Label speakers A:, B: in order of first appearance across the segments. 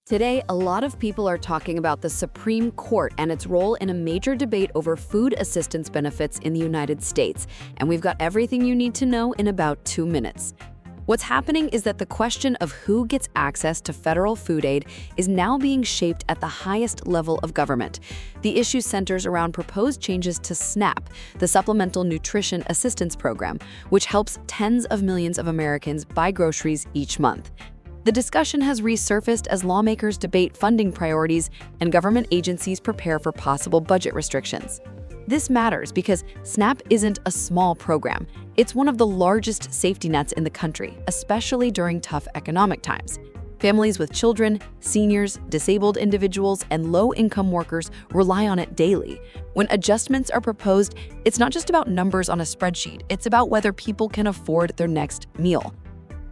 A: Today, a lot of people are talking about the Supreme Court and its role in a major debate over food assistance benefits in the United States. And we've got everything you need to know in about 2 minutes. What's happening is that the question of who gets access to federal food aid is now being shaped at the highest level of government. The issue centers around proposed changes to SNAP, the Supplemental Nutrition Assistance Program, which helps tens of millions of Americans buy groceries each month. The discussion has resurfaced as lawmakers debate funding priorities and government agencies prepare for possible budget restrictions. This matters because SNAP isn't a small program. It's one of the largest safety nets in the country, especially during tough economic times. Families with children, seniors, disabled individuals, and low-income workers rely on it daily. When adjustments are proposed, it's not just about numbers on a spreadsheet, it's about whether people can afford their next meal.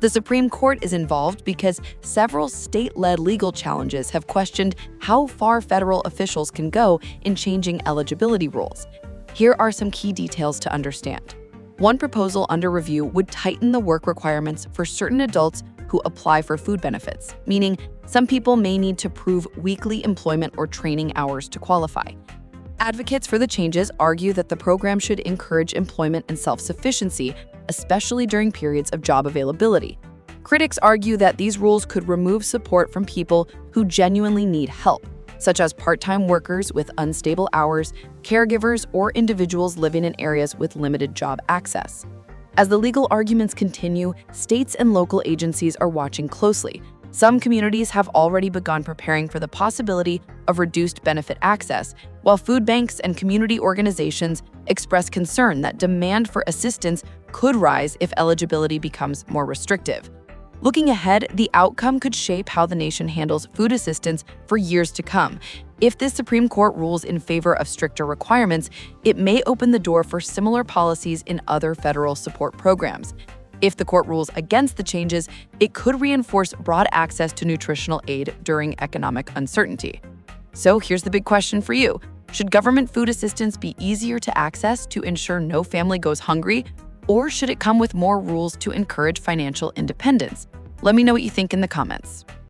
A: The Supreme Court is involved because several state-led legal challenges have questioned how far federal officials can go in changing eligibility rules. Here are some key details to understand. One proposal under review would tighten the work requirements for certain adults who apply for food benefits, meaning some people may need to prove weekly employment or training hours to qualify. Advocates for the changes argue that the program should encourage employment and self-sufficiency, especially during periods of job availability. Critics argue that these rules could remove support from people who genuinely need help, such as part-time workers with unstable hours, caregivers, or individuals living in areas with limited job access. As the legal arguments continue, states and local agencies are watching closely. Some communities have already begun preparing for the possibility of reduced benefit access, while food banks and community organizations express concern that demand for assistance could rise if eligibility becomes more restrictive. Looking ahead, the outcome could shape how the nation handles food assistance for years to come. If this Supreme Court rules in favor of stricter requirements, it may open the door for similar policies in other federal support programs. If the court rules against the changes, it could reinforce broad access to nutritional aid during economic uncertainty. So here's the big question for you. Should government food assistance be easier to access to ensure no family goes hungry, or should it come with more rules to encourage financial independence? Let me know what you think in the comments.